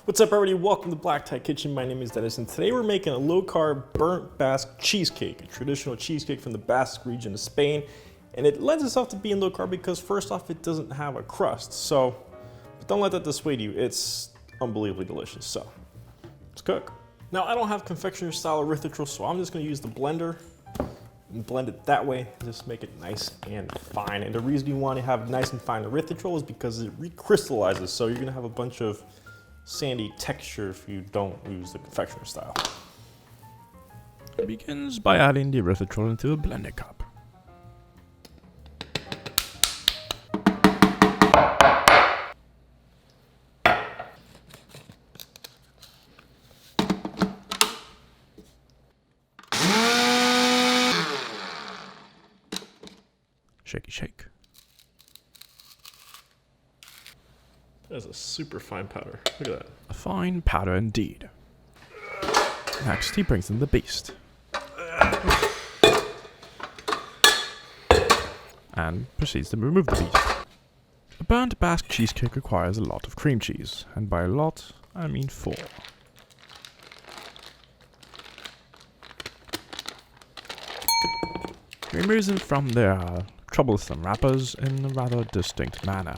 What's up, everybody? Welcome to Black Tie Kitchen. My name is Dennis, and today we're making a low-carb burnt Basque cheesecake, a traditional cheesecake from the Basque region of Spain. And it lends itself to being low-carb because, first off, it doesn't have a crust. But don't let that dissuade you. It's unbelievably delicious. So, let's cook. Now, I don't have confectioner-style erythitrol, so I'm just going to use the blender and blend it that way. Just make it nice and fine. And the reason you want to have nice and fine erythitrol is because it recrystallizes. So you're going to have a bunch of sandy texture if you don't use the confectioner style. It begins by adding the erythritol into a blender cup. Shaky shake. That's a super fine powder. Look at that. A fine powder indeed. Next, he brings in the beast. And proceeds to remove the beast. A burnt Basque cheesecake requires a lot of cream cheese, and by a lot, I mean 4. He removes them from their troublesome wrappers in a rather distinct manner.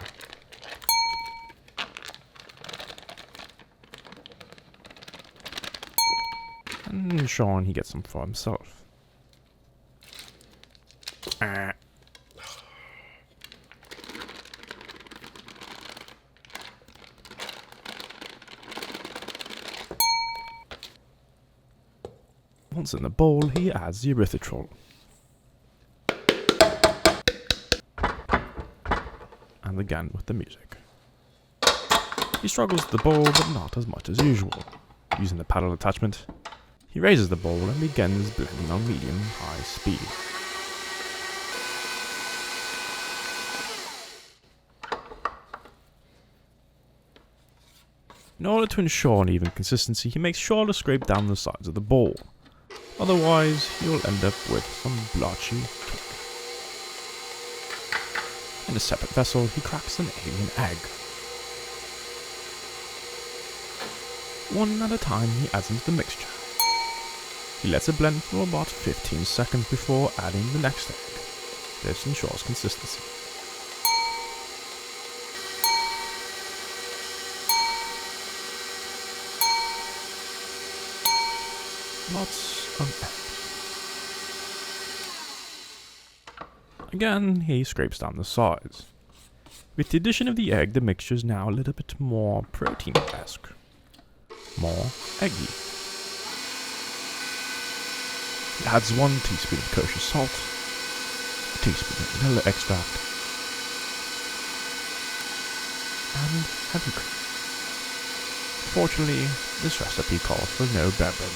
And Sean, he gets some for himself. Once in the bowl, he adds the erythritol. And again with the music. He struggles with the bowl, but not as much as usual. Using the paddle attachment, he raises the bowl and begins blending on medium-high speed. In order to ensure an even consistency, he makes sure to scrape down the sides of the bowl. Otherwise, you'll end up with some blotchy cake. In a separate vessel, he cracks an alien egg. One at a time, he adds into the mixture. He lets it blend for about 15 seconds before adding the next egg. This ensures consistency. Lots of eggs. Again, he scrapes down the sides. With the addition of the egg, the mixture is now a little bit more protein-esque. More eggy. He adds 1 teaspoon of kosher salt, a teaspoon of vanilla extract, and heavy cream. Fortunately, this recipe calls for no bourbon.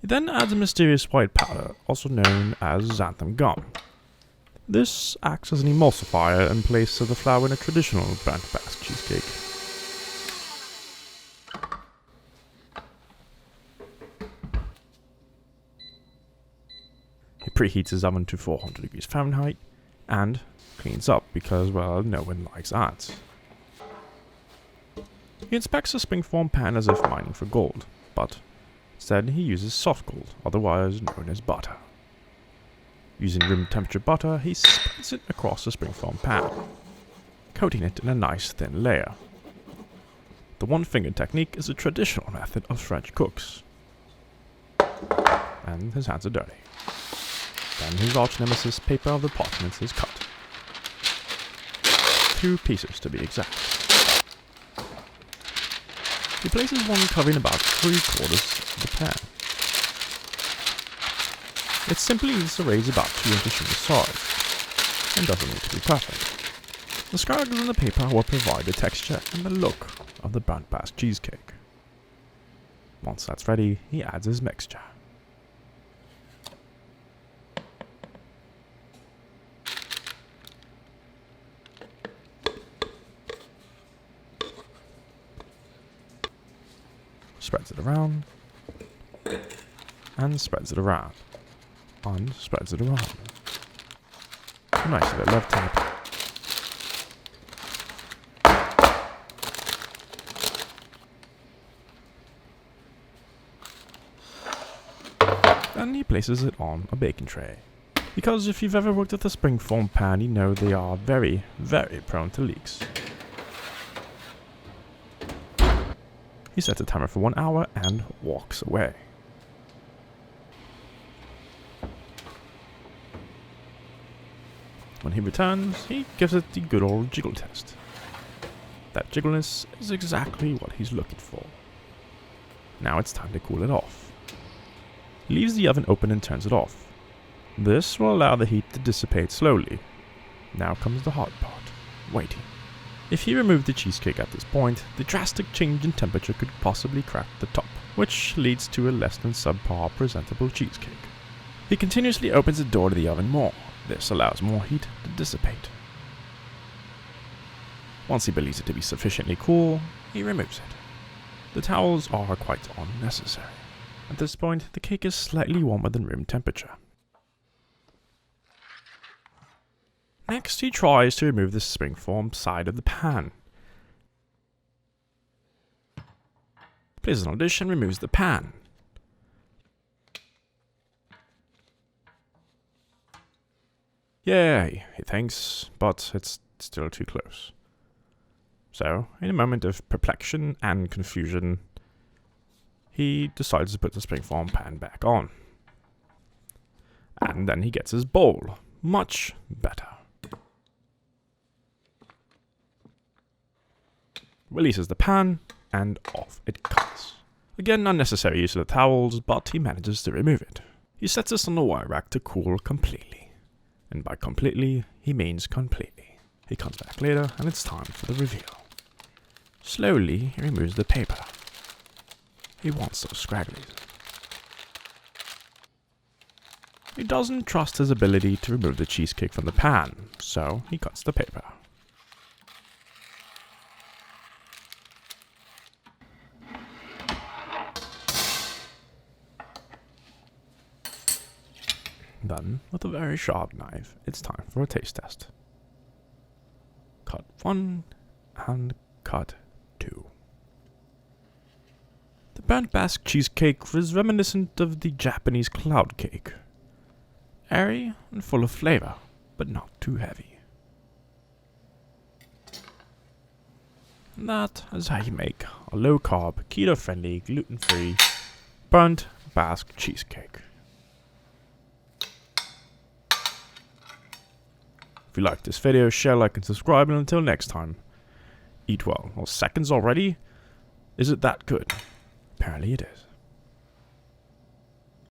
He then adds a mysterious white powder, also known as xanthum gum. This acts as an emulsifier in place of the flour in a traditional burnt Basque cheesecake. He preheats his oven to 400 degrees Fahrenheit and cleans up because, well, no one likes ants. He inspects the springform pan as if mining for gold, but instead he uses soft gold, otherwise known as butter. Using room temperature butter, he spreads it across the springform pan, coating it in a nice thin layer. The one-finger technique is a traditional method of French cooks. And his hands are dirty. Then his arch nemesis paper of the parchment is cut. 2 pieces to be exact. He places one covering about 3/4 of the pan. It simply needs to raise about 2 inches from the sides, and doesn't need to be perfect. The scarlet on the paper will provide the texture and the look of the burnt Basque cheesecake. Once that's ready, he adds his mixture. Spreads it around, and spreads it around, and spreads it around. A nice bit love tap. Then he places it on a baking tray. Because if you've ever worked with a springform pan, you know they are very, very prone to leaks. He sets a timer for 1 hour and walks away. When he returns, he gives it the good old jiggle test. That jiggleness is exactly what he's looking for. Now it's time to cool it off. He leaves the oven open and turns it off. This will allow the heat to dissipate slowly. Now comes the hard part, waiting. If he removed the cheesecake at this point, the drastic change in temperature could possibly crack the top, which leads to a less than subpar presentable cheesecake. He continuously opens the door to the oven more. This allows more heat to dissipate. Once he believes it to be sufficiently cool, he removes it. The towels are quite unnecessary. At this point, the cake is slightly warmer than room temperature. Next, he tries to remove the springform side of the pan. Places on a dish and removes the pan. Yay, he thinks, but it's still too close. So, in a moment of perplexion and confusion, he decides to put the springform pan back on. And then he gets his bowl. Much better. Releases the pan, and off it comes. Again, unnecessary use of the towels, but he manages to remove it. He sets this on the wire rack to cool completely. And by completely, he means completely. He comes back later, and it's time for the reveal. Slowly, he removes the paper. He wants those scragglies. He doesn't trust his ability to remove the cheesecake from the pan, so he cuts the paper. Then, with a very sharp knife, it's time for a taste test. Cut 1 and cut 2. The burnt Basque cheesecake was reminiscent of the Japanese cloud cake. Airy and full of flavor, but not too heavy. And that is how you make a low-carb, keto-friendly, gluten-free, burnt Basque cheesecake. If you liked this video, share, like, and subscribe, and until next time, eat well. Well, seconds already? Is it that good? Apparently it is.